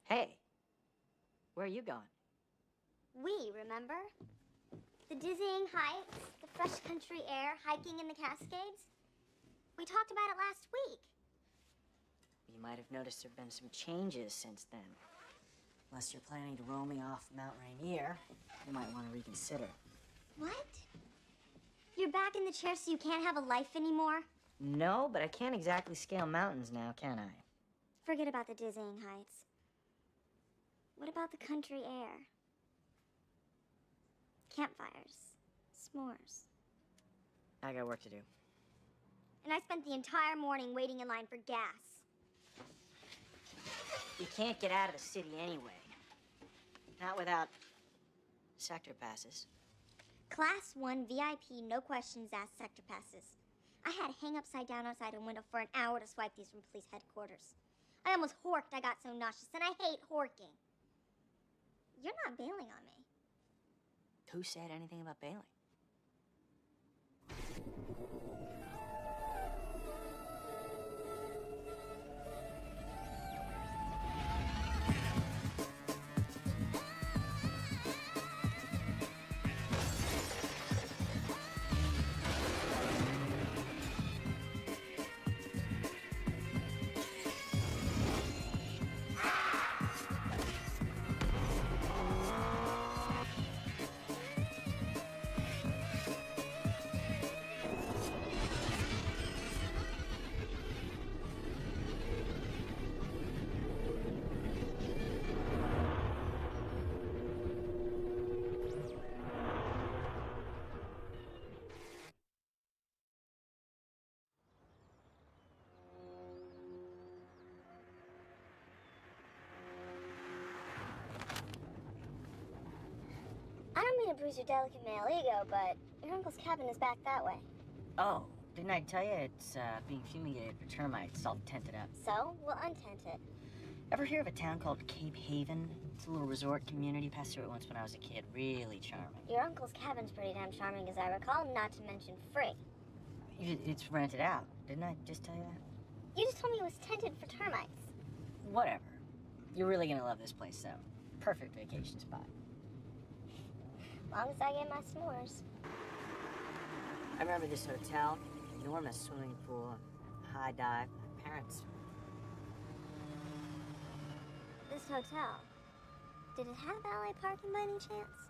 Hey, where are you going? We, remember? The dizzying heights, the fresh country air, hiking in the Cascades. We talked about it last week. You might have noticed there have been some changes since then. Unless you're planning to roll me off Mount Rainier, you might want to reconsider. What? You're back in the chair so you can't have a life anymore? No, but I can't exactly scale mountains now, can I? Forget about the dizzying heights. What about the country air? Campfires, s'mores. I got work to do. And I spent the entire morning waiting in line for gas. You can't get out of the city anyway. Not without sector passes. Class 1 VIP, no questions asked sector passes. I had to hang upside down outside a window for an hour to swipe these from police headquarters. I almost horked, I got so nauseous, and I hate horking. You're not bailing on me. Who said anything about bailing? I don't mean to bruise your delicate male ego, but your uncle's cabin is back that way. Oh, didn't I tell you it's being fumigated for termites? It's all tented up. So, we'll untent it. Ever hear of a town called Cape Haven? It's a little resort community. Passed through it once when I was a kid. Really charming. Your uncle's cabin's pretty damn charming, as I recall, not to mention free. It's rented out. Didn't I just tell you that? You just told me it was tented for termites. Whatever. You're really gonna love this place, though. Perfect vacation spot. As long as I get my s'mores. I remember this hotel, enormous swimming pool, high dive. My parents. This hotel, did it have valet parking by any chance?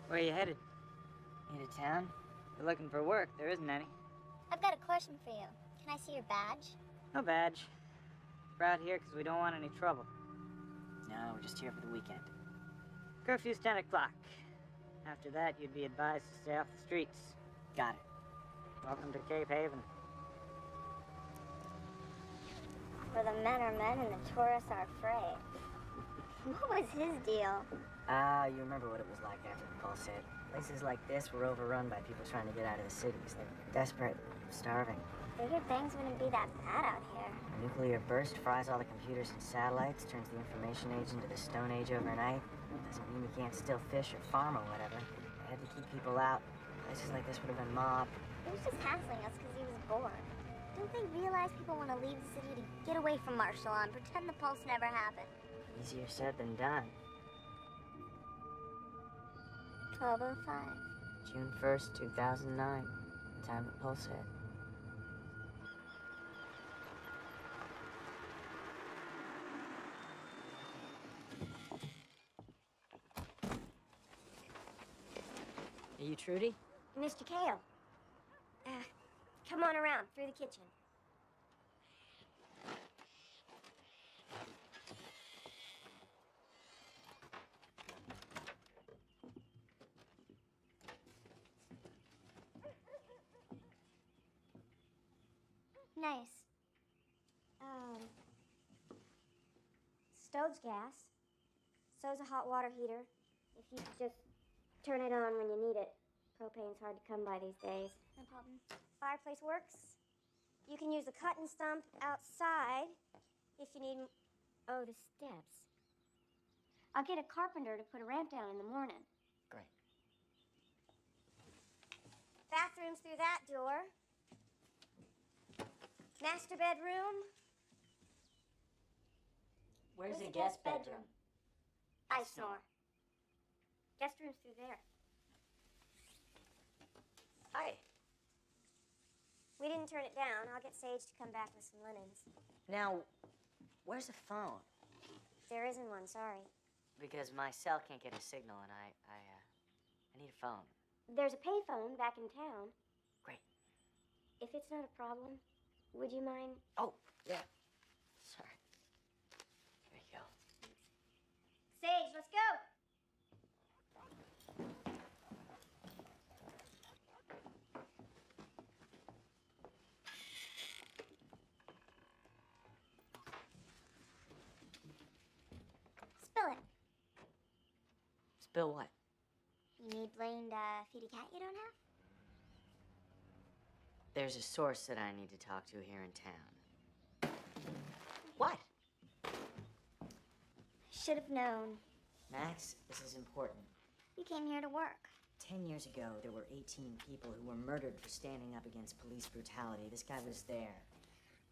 Where are you headed? Into town? You're looking for work. There isn't any. I've got a question for you. Can I see your badge? No badge. We're out here because we don't want any trouble. No, we're just here for the weekend. Curfew's 10 o'clock. After that, you'd be advised to stay off the streets. Got it. Welcome to Cape Haven. Where the men are men and the tourists are afraid. What was his deal? You remember what it was like after the pulse hit. Places like this were overrun by people trying to get out of the cities. They're desperate, starving. Figured things wouldn't be that bad out here. A nuclear burst fries all the computers and satellites, turns the information age into the Stone Age overnight. Doesn't mean you can't still fish or farm or whatever. They had to keep people out. Places like this would have been mobbed. He was just hassling us because he was bored. Don't they realize people want to leave the city to get away from martial law and pretend the pulse never happened? Easier said than done. 12:05. June 1st, 2009. The time the pulse hit. Are you Trudy? Mr. Kale. Come on around, through the kitchen. Nice. Stove's gas. So's a hot water heater. If you just turn it on when you need it. Propane's hard to come by these days. No problem. Fireplace works. You can use the cut and stump outside if you need... Oh, the steps. I'll get a carpenter to put a ramp down in the morning. Great. Bathroom's through that door. Master bedroom. Where's the guest bedroom? I snore. Guest room's through there. Hi. We didn't turn it down. I'll get Sage to come back with some linens. Now, where's the phone? There isn't one, sorry. Because my cell can't get a signal, and I need a phone. There's a payphone back in town. Great. If it's not a problem, would you mind? Oh, yeah. Sorry. Here you go. Sage, let's go! Spill it. Spill what? You need Blaine to feed a cat you don't have? There's a source that I need to talk to here in town. What? Should have known. Max, this is important. You came here to work. 10 years ago, there were 18 people who were murdered for standing up against police brutality. This guy was there.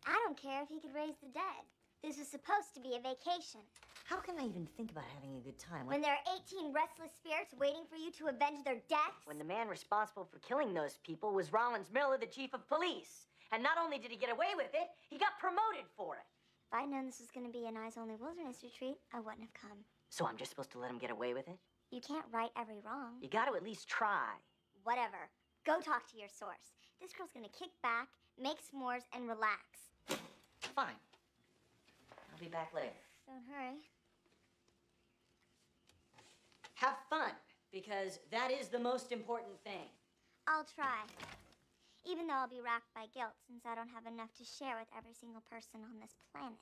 I don't care if he could raise the dead. This was supposed to be a vacation. How can I even think about having a good time When there are 18 restless spirits waiting for you to avenge their deaths? when the man responsible for killing those people was Rollins Miller, the chief of police? And not only did he get away with it, he got promoted for it. If I'd known this was going to be an eyes-only wilderness retreat, I wouldn't have come. So I'm just supposed to let him get away with it? You can't right every wrong. You got to at least try. Whatever. Go talk to your source. This girl's going to kick back, make s'mores, and relax. Fine. I'll be back later. Don't hurry. Have fun, because that is the most important thing. I'll try. Even though I'll be racked by guilt since I don't have enough to share with every single person on this planet.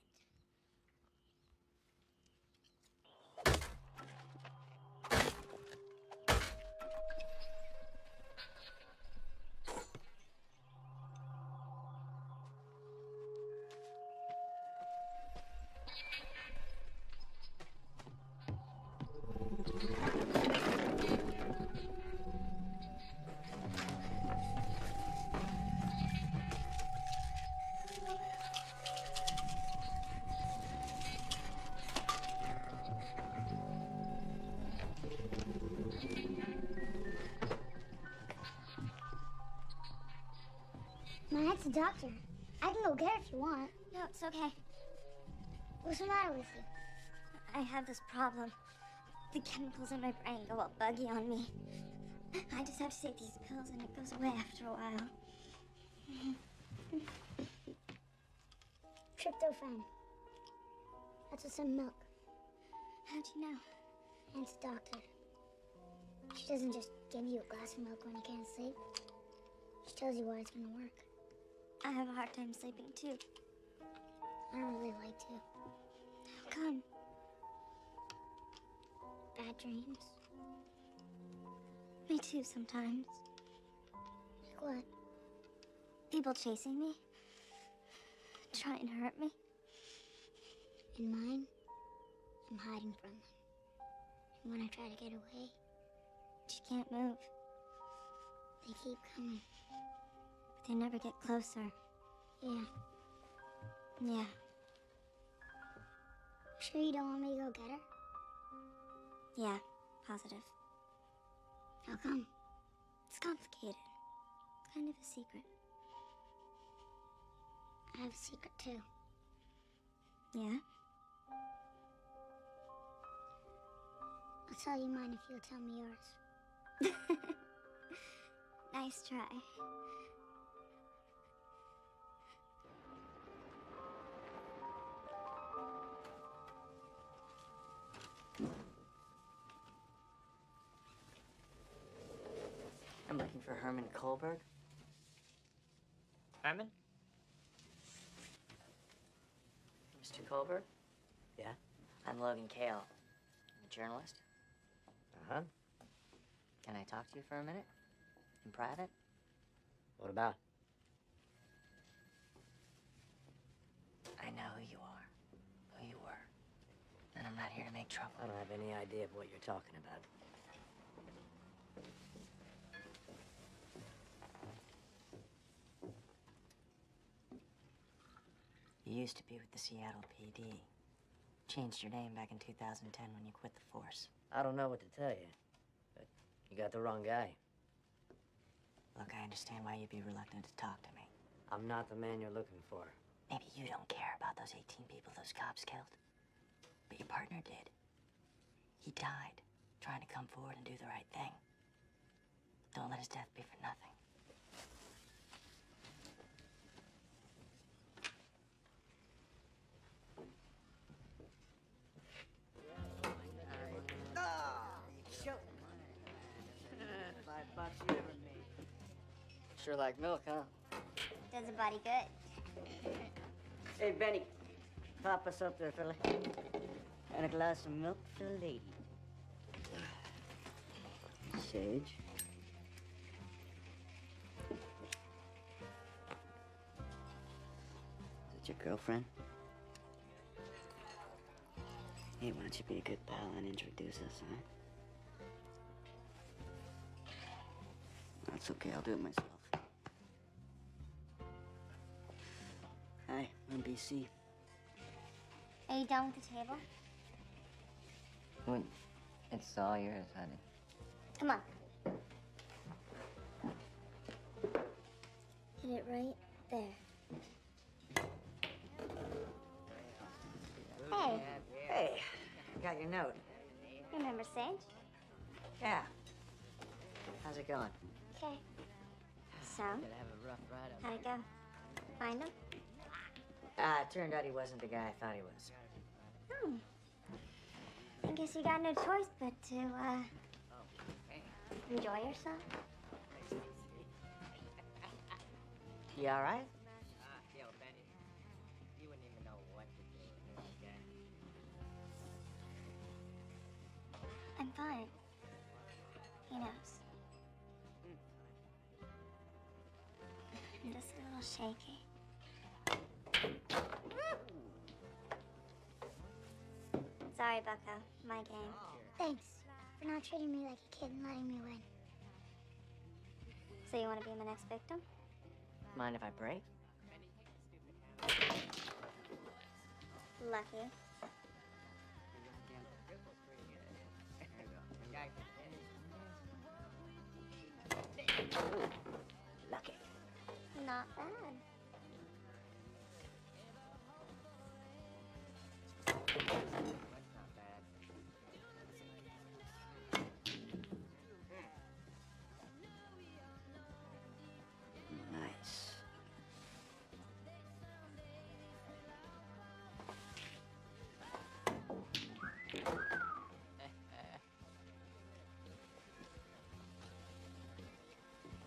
My aunt's a doctor. I can go get her if you want. No, it's okay. What's the matter with you? I have this problem. The chemicals in my brain go all buggy on me. I just have to take these pills and it goes away after a while. Tryptophan. That's what's in milk. How'd you know? Aunt's a doctor. She doesn't just give you a glass of milk when you can't sleep. She tells you why it's gonna work. I have a hard time sleeping too. I don't really like to. How come? Bad dreams. Me too sometimes. Like what? People chasing me. Trying to hurt me. In mine, I'm hiding from them. And when I try to get away, But you can't move. they keep coming. But they never get closer. Yeah. Yeah. Sure you don't want me to go get her? Yeah. Positive. How come? It's complicated. Kind of a secret. I have a secret too. Yeah? I'll tell you mine if you'll tell me yours. Nice try. I'm looking for Herman Kohlberg. Herman? Mr. Kohlberg? Yeah? I'm Logan Kale. I'm a journalist. Uh-huh. Can I talk to you for a minute? In private? What about? I know who you are. Who you were. And I'm not here to make trouble. I don't have any idea of what you're talking about. You used to be with the Seattle PD. Changed your name back in 2010 when you quit the force. I don't know what to tell you, but you got the wrong guy. Look, I understand why you'd be reluctant to talk to me. I'm not the man you're looking for. Maybe you don't care about those 18 people those cops killed. But your partner did. He died trying to come forward and do the right thing. Don't let his death be for nothing. $5 you ever made. Sure like milk, huh? Does a body good. Hey, Benny, pop us up there, fella. And a glass of milk for the lady. Sage. Is it your girlfriend? Hey, why don't you be a good pal and introduce us, huh? That's okay, I'll do it myself. Hi, I'm BC. Are you done with the table? Well, it's all yours, honey. Come on. Hit it right there. Hey, Hey, got your note. remember Sage? Yeah. How's it going? Okay. So, how'd it go? Find him? It turned out he wasn't the guy I thought he was. Hmm. I guess you got no choice but to, enjoy yourself. You all right? Yo, Benny, you wouldn't even know what to do with this guy. I'm fine. He knows. I'm just a little shaky. Sorry, Bucko. My game. Thanks for not treating me like a kid and letting me win. So you want to be my next victim? Mind if I break? Lucky. Lucky. Not bad. Nice.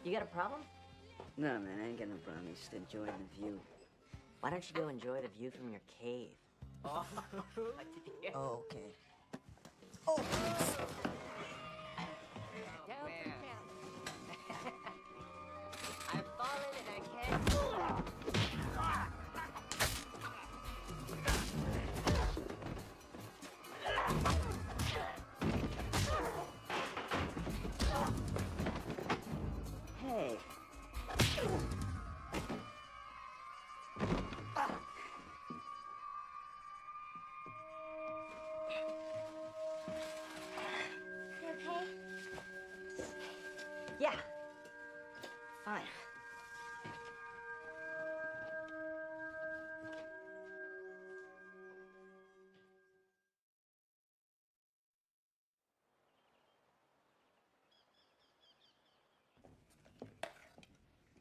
You got a problem? No, man, I ain't got no problem. Just enjoying the view. Why don't you go enjoy the view from your cave? Oh, okay. I've fallen and I can't. Hey. You okay? Yeah. Fine.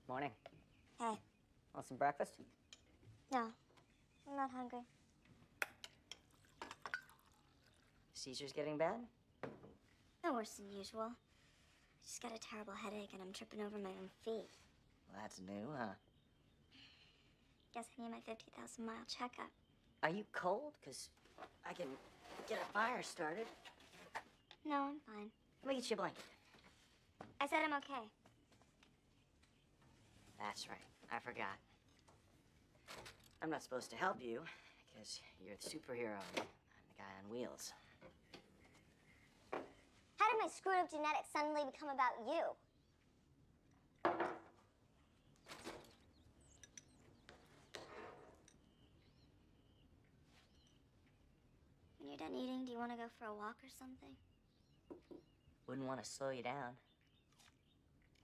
Morning. Hey. Want some breakfast? No. I'm not hungry. Seizures getting bad? No worse than usual. I just got a terrible headache and I'm tripping over my own feet. Well, that's new, huh? Guess I need my 50,000-mile checkup. Are you cold? 'Cause I can get a fire started. No, I'm fine. Let me get you a blanket. I said I'm okay. That's right. I forgot. I'm not supposed to help you, because you're the superhero. I'm the guy on wheels. How did my screwed up genetics suddenly become about you? you're done eating, do you want to go for a walk or something? Wouldn't want to slow you down.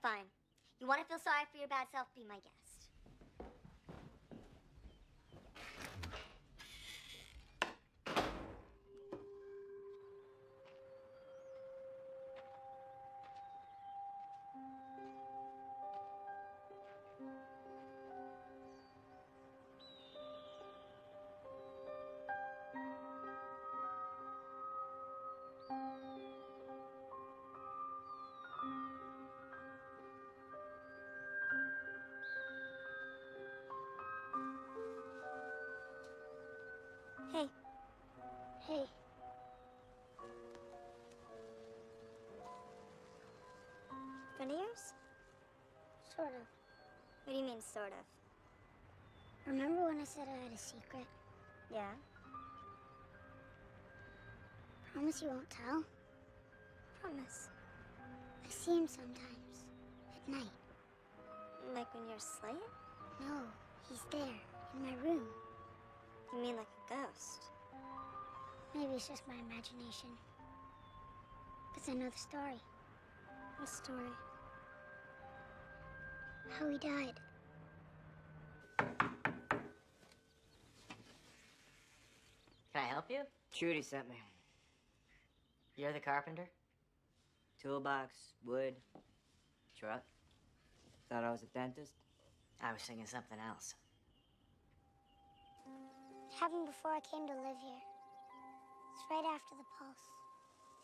Fine. You want to feel sorry for your bad self? Be my guest. Hey. Hey, Friend of yours? sort of. What do you mean, sort of? Remember when I said I had a secret? Yeah? Promise you won't tell? Promise. I see him sometimes. At night. Like when you're asleep? No, he's there, in my room. You mean like a ghost? Maybe it's just my imagination. Because I know the story. What story? How he died. Can I help you? Trudy sent me. You're the carpenter? Toolbox, wood, truck. Thought I was a dentist. I was thinking something else. It happened before I came to live here. It's right after the pulse.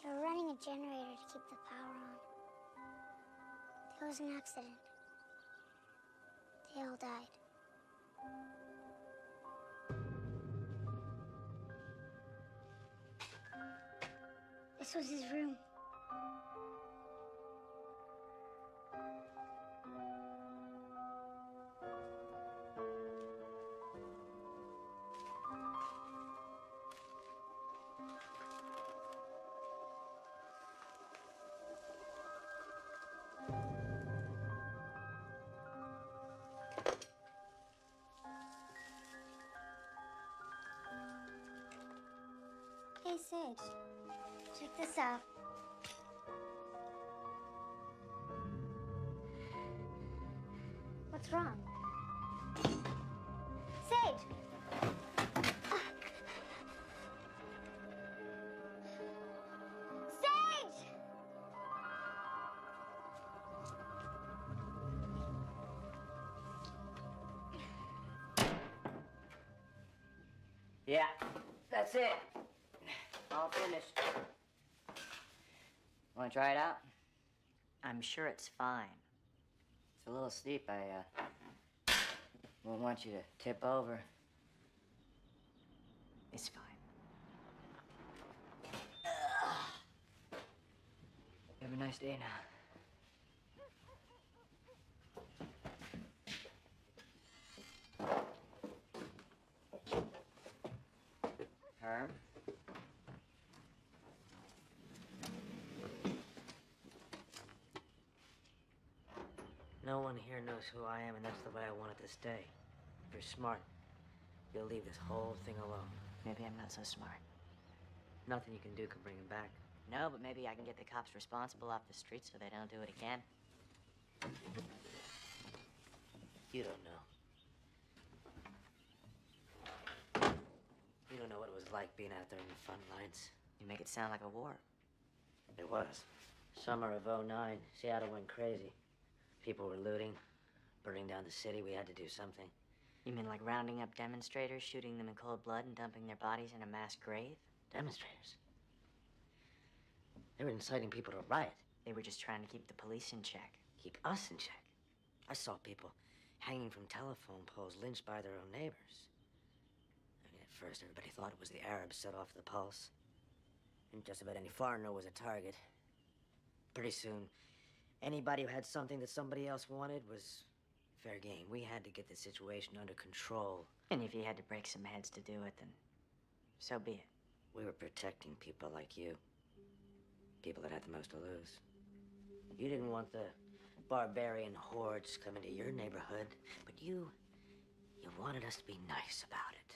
They were running a generator to keep the power on. There was an accident. They all died. This was his room. Hey, Sage. Check this out. What's wrong? Sage! Sage! Yeah, that's it. All finished. Want to try it out? I'm sure it's fine. It's a little steep. I won't want you to tip over. It's fine. Have a nice day now. Herm? No one here knows who I am, and that's the way I want it to stay. If you're smart, you'll leave this whole thing alone. Maybe I'm not so smart. Nothing you can do can bring him back. No, but maybe I can get the cops responsible off the street so they don't do it again. You don't know. You don't know what it was like being out there in the front lines. You make it sound like a war. It was. Summer of '09, Seattle went crazy. People were looting, burning down the city. We had to do something. You mean like rounding up demonstrators, shooting them in cold blood, and dumping their bodies in a mass grave? Demonstrators? They were inciting people to riot. They were just trying to keep the police in check. Keep us in check. I saw people hanging from telephone poles, lynched by their own neighbors. I mean, at first, everybody thought it was the Arabs set off the pulse. And just about any foreigner was a target. Pretty soon, anybody who had something that somebody else wanted was fair game. We had to get the situation under control. And if you had to break some heads to do it, then so be it. We were protecting people like you. People that had the most to lose. You didn't want the barbarian hordes coming to your neighborhood, but you wanted us to be nice about it.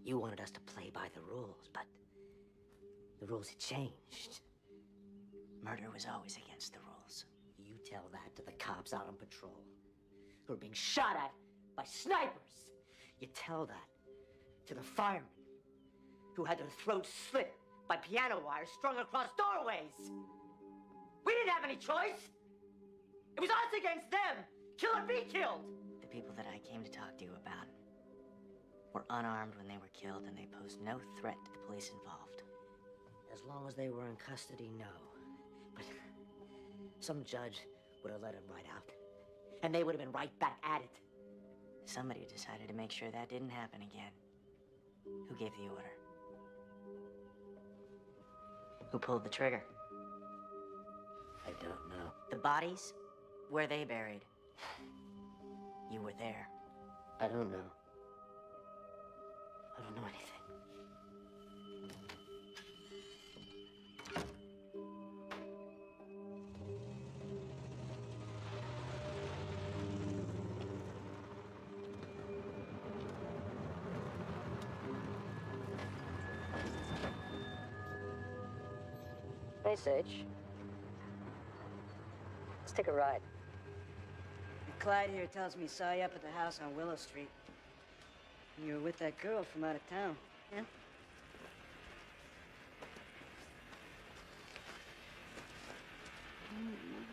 You wanted us to play by the rules, but The rules had changed. Murder was always against the rules. You tell that to the cops out on patrol who are being shot at by snipers. You tell that to the firemen who had their throats slit by piano wires strung across doorways. We didn't have any choice. It was us against them. Kill or be killed. The people that I came to talk to you about were unarmed when they were killed, and they posed no threat to the police involved. As long as they were in custody, no. But some judge would have let them right out, and they would have been right back at it. Somebody decided to make sure that didn't happen again. Who gave the order? Who pulled the trigger? I don't know. The bodies? Where are they buried? You were there. I don't know. I don't know anything. Hey, Sage. Let's take a ride. Clyde here tells me he saw you up at the house on Willow Street. You were with that girl from out of town, yeah?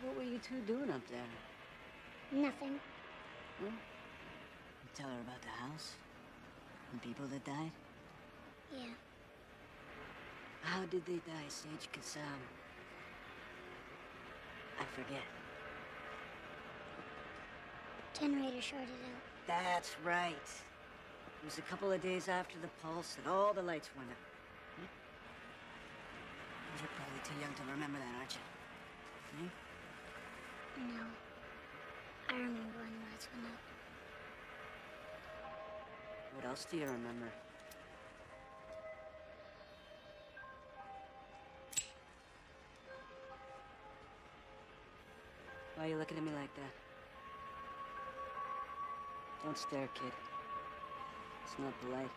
What were you two doing up there? Nothing. Huh? You tell her about the house? The people that died? Yeah. How did they die, Sage? 'Cause, I forget. Generator shorted out. That's right. It was a couple of days after the pulse and all the lights went up. Hmm? You're probably too young to remember that, aren't you? Hmm? No. I remember when the lights went up. What else do you remember? Why are you looking at me like that? Don't stare, kid. It's not polite.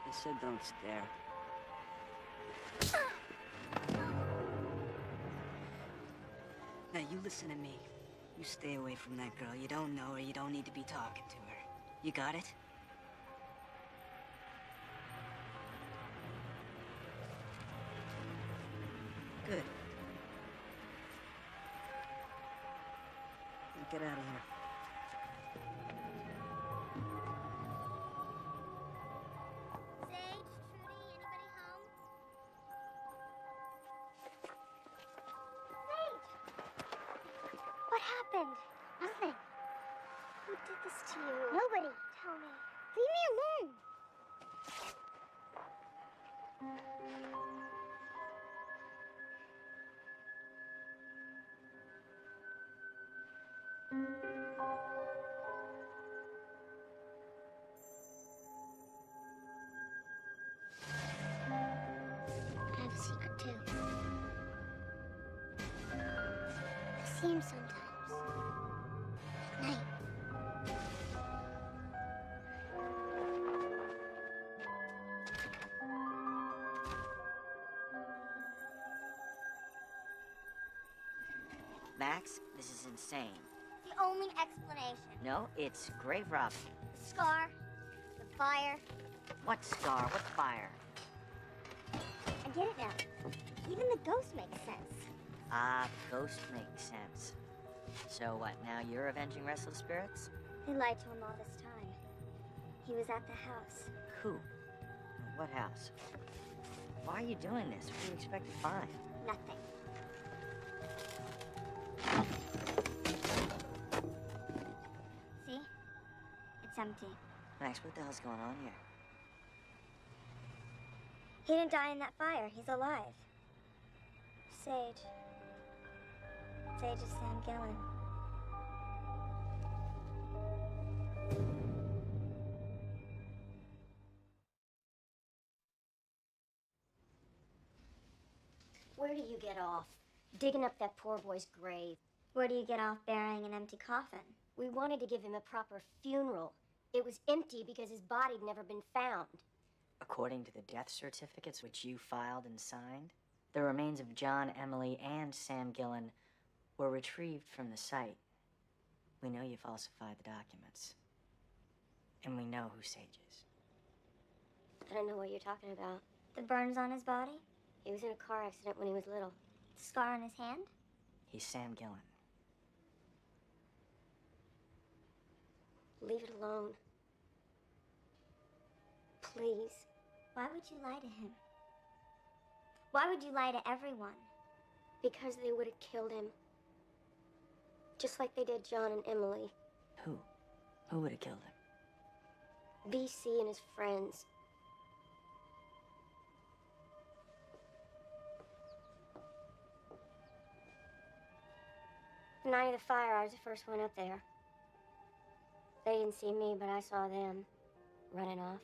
I said don't stare. Now, you listen to me. You stay away from that girl. You don't know her. You don't need to be talking to her. You got it? Good. Now get out of here. Sage, Trudy, anybody home? Sage! What happened? Nothing. Who did this to you? Nobody. Tell me. Leave me alone. I have a secret too. I see him sometimes. At night. Max, this is insane. The only explanation. No, it's grave robbing. The scar, the fire. What scar? What fire? I get it now. Even the ghost makes sense. Ah, the ghost makes sense. So what, now you're avenging restless spirits? They lied to him all this time. He was at the house. Who? What house? Why are you doing this? What do you expect to find? Nothing. See? It's empty. Max, what the hell's going on here? He didn't die in that fire. He's alive. Sage. Sage is Sam Gillen. Where do you get off? Digging up that poor boy's grave. Where do you get off burying an empty coffin? We wanted to give him a proper funeral. It was empty because his body'd never been found. According to the death certificates which you filed and signed, the remains of John, Emily, and Sam Gillen were retrieved from the site. We know you falsified the documents. And we know who Sage is. I don't know what you're talking about. The burns on his body? He was in a car accident when he was little. The scar on his hand? He's Sam Gillen. Leave it alone. Please. Why would you lie to him? Why would you lie to everyone? Because they would have killed him. Just like they did John and Emily. Who? Who would have killed him? BC and his friends. The night of the fire, I was the first one up there. They didn't see me, but I saw them running off,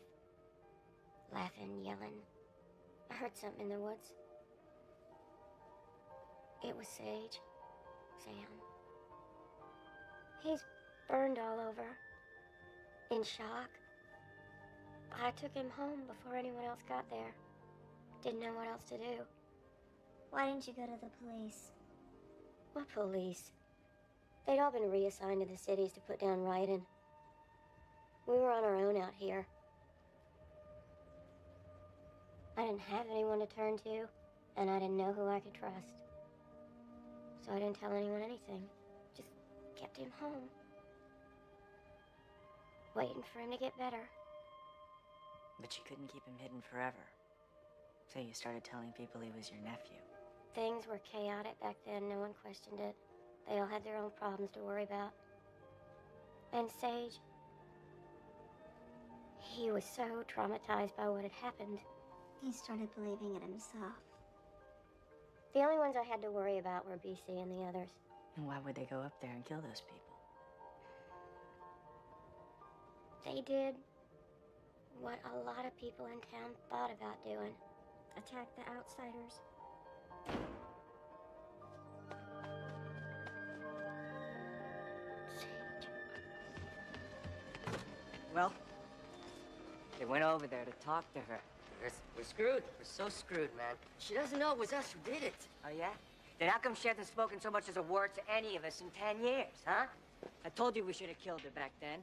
laughing, yelling. I heard something in the woods. It was Sage. Sam. He's burned all over, in shock. I took him home before anyone else got there. Didn't know what else to do. Why didn't you go to the police? What police? They'd all been reassigned to the cities to put down writing. We were on our own out here. I didn't have anyone to turn to, and I didn't know who I could trust. So I didn't tell anyone anything. Just kept him home. Waiting for him to get better. But you couldn't keep him hidden forever. So you started telling people he was your nephew. Things were chaotic back then. No one questioned it. They all had their own problems to worry about. And Sage, he was so traumatized by what had happened. He started believing it himself. The only ones I had to worry about were BC and the others. And why would they go up there and kill those people? They did what a lot of people in town thought about doing. Attack the outsiders. Sage. Well, they went over there to talk to her. We're screwed. We're so screwed, man. She doesn't know it was us who did it. Oh, yeah? Then how come she hasn't spoken so much as a word to any of us in 10 years, huh? I told you we should have killed her back then.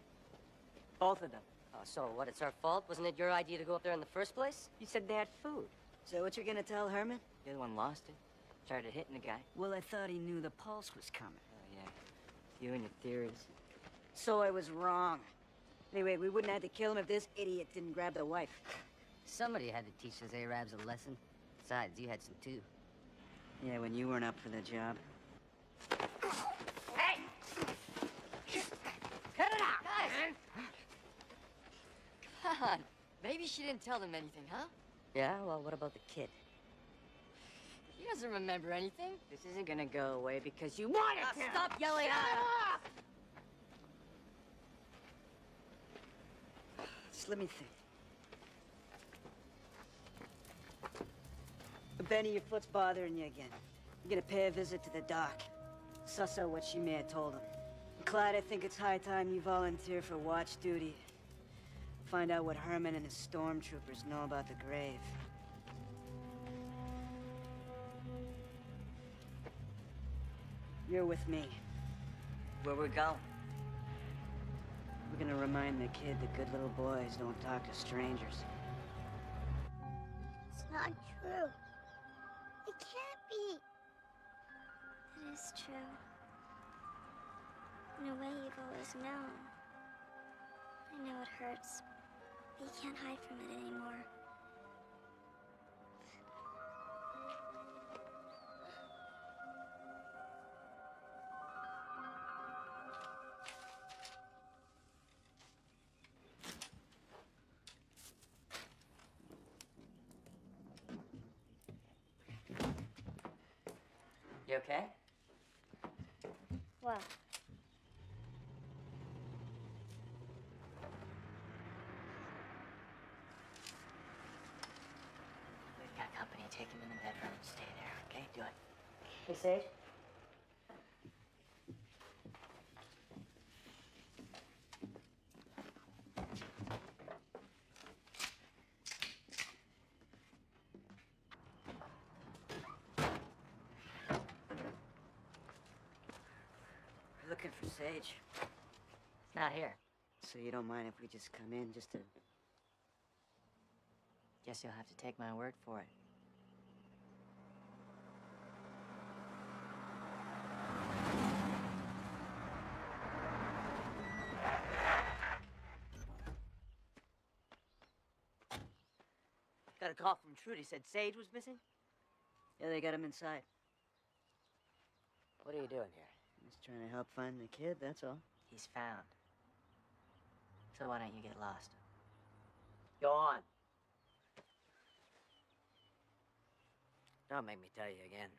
Both of them. Oh, so what, it's our fault? Wasn't it your idea to go up there in the first place? You said they had food. So what you're gonna tell Herman? The other one lost it. Started hitting the guy. Well, I thought he knew the pulse was coming. Oh, yeah. You and your theories. So I was wrong. Anyway, we wouldn't have to kill him if this idiot didn't grab the wife. Somebody had to teach those Arabs a lesson. Besides, you had some too. Yeah, when you weren't up for the job. Hey! Cut it out! Guys! Come on. Maybe she didn't tell them anything, huh? Yeah, well, what about the kid? He doesn't remember anything. This isn't gonna go away because you wanted to. Stop yelling at her! Just let me think. Benny, your foot's bothering you again. You're gonna pay a visit to the doc. Suss out what she may have told him. And Clyde, I think it's high time you volunteer for watch duty. Find out what Herman and his stormtroopers know about the grave. You're with me. Where we're going? We're gonna remind the kid that good little boys don't talk to strangers. It's not true. It can't be. It is true. In a way you've always known. I know it hurts, but you can't hide from it anymore. You okay? What? We've got company. Take him in the bedroom and stay there, okay? Do it. Hey, Sage. Sage? It's not here. So you don't mind if we just come in just to... Guess you'll have to take my word for it. Got a call from Trudy. Said Sage was missing? Yeah, they got him inside. What are you doing here? Just trying to help find the kid, that's all. He's found. So why don't you get lost? Go on. Don't make me tell you again.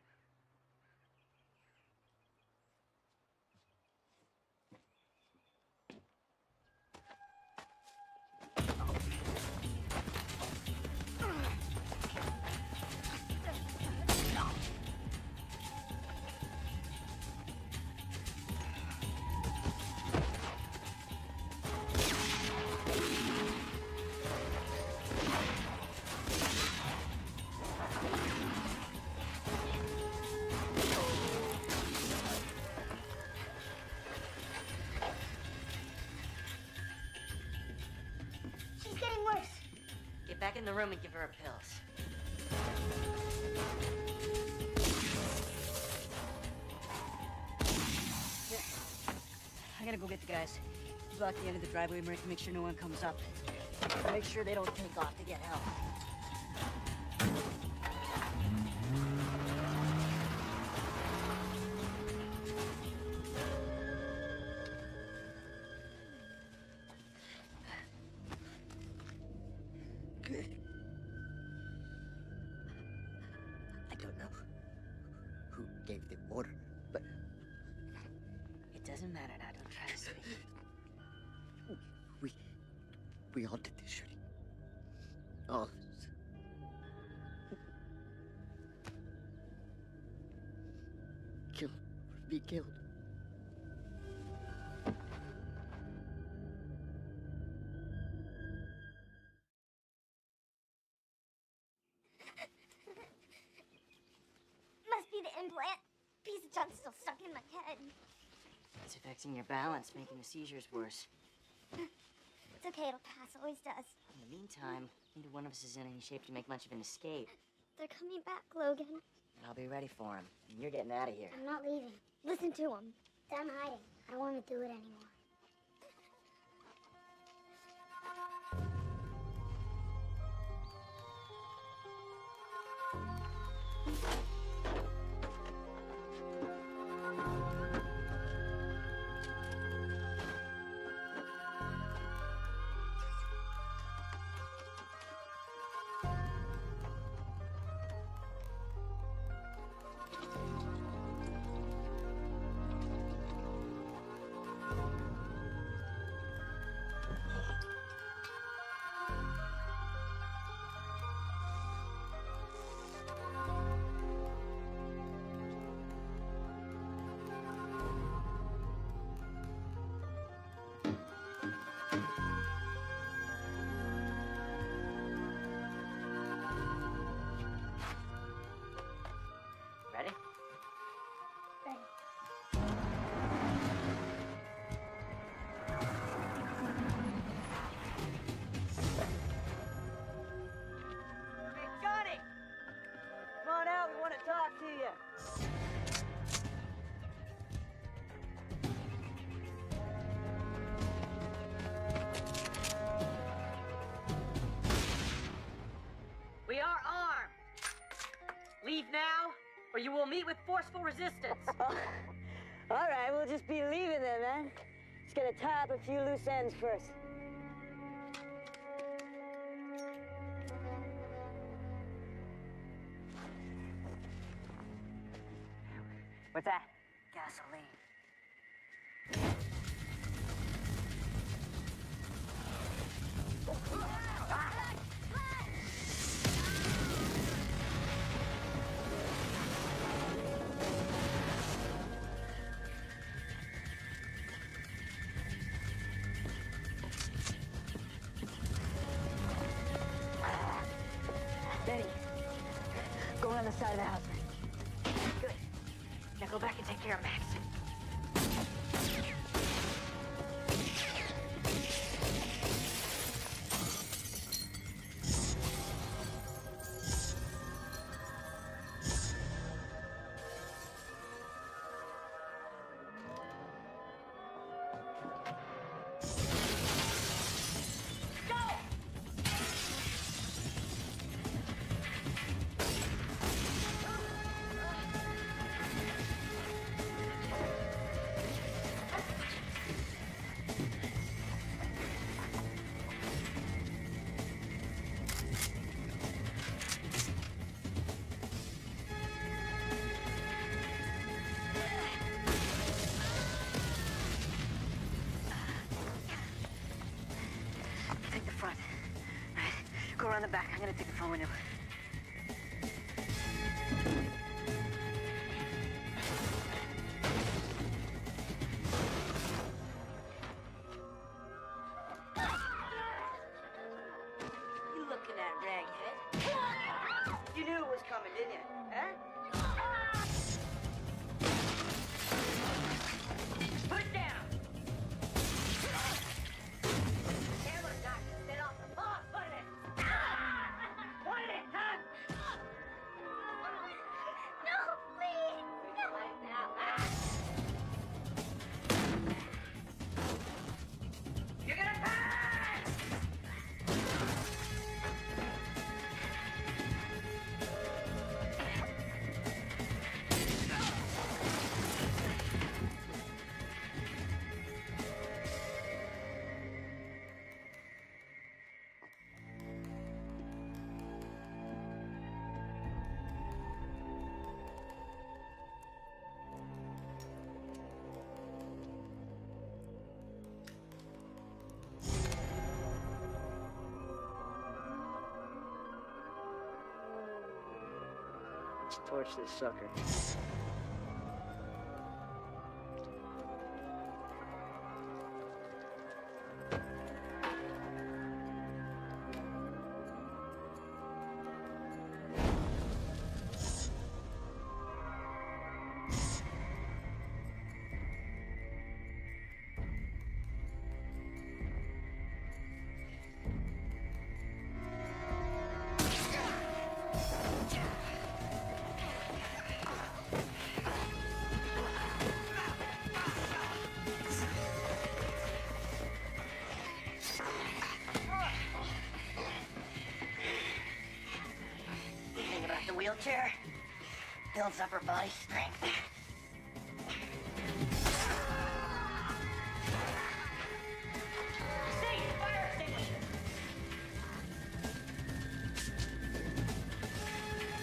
She's getting worse. Get back in the room and give her her pills. I gotta go get the guys. Block the end of the driveway, make sure no one comes up. Make sure they don't take off to get help. I don't know who gave the order, but It doesn't matter now, don't try to speak. we all did this shooting. All of us. Killed. Be killed. Must be the implant. Piece of junk's still stuck in my head. It's affecting your balance, making the seizures worse. It's okay, it'll pass. Always does. In the meantime, neither one of us is in any shape to make much of an escape. They're coming back, Logan. I'll be ready for him. And you're getting out of here. I'm not leaving. Listen to him. Done hiding. I don't want to do it anymore. Ready? Ready. Hey, Johnny! Come on out, we want to talk to you. We are armed. Leave now, or you will meet with forceful resistance. All right, we'll just be leaving then, man. Just gotta tie up a few loose ends first. What's that? Gasoline. Benny, go around the side of the house. Good. Now go back and take care of Max. door on the back. I'm gonna take the phone window. You looking at, raghead? You knew it was coming, didn't you? Huh? Put it down! Camera knocked the set off the boss, wasn't it? Wasn't it, huh? No, please! You're gonna pay! Let's torch this sucker. Think about the wheelchair. Builds up her body strength. Sage, fire extinguisher!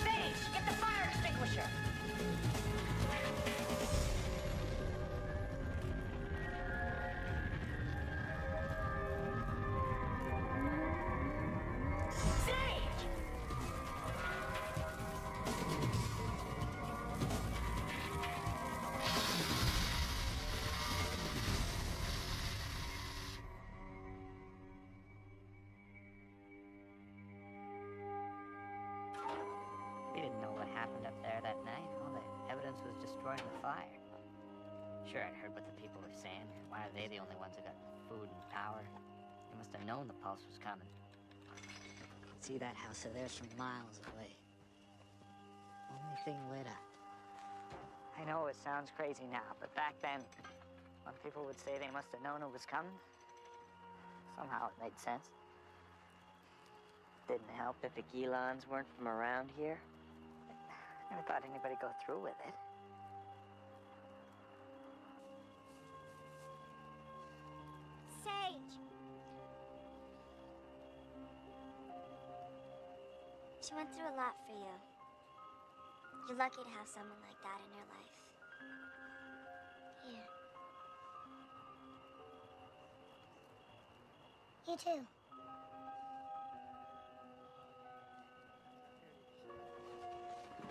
Sage, get the fire extinguisher! Sage! We didn't know what happened up there that night. All the evidence was destroyed in the fire. Sure, I'd heard what the people were saying. Why are they the only ones who got food and power? They must have known the pulse was coming. See that house of theirs from miles away. Only thing lit up. I know it sounds crazy now, but back then, when people would say they must have known it was coming, somehow it made sense. Didn't help that the Gilans weren't from around here. Never thought anybody'd go through with it. Sage! She went through a lot for you. You're lucky to have someone like that in your life. Here. You too.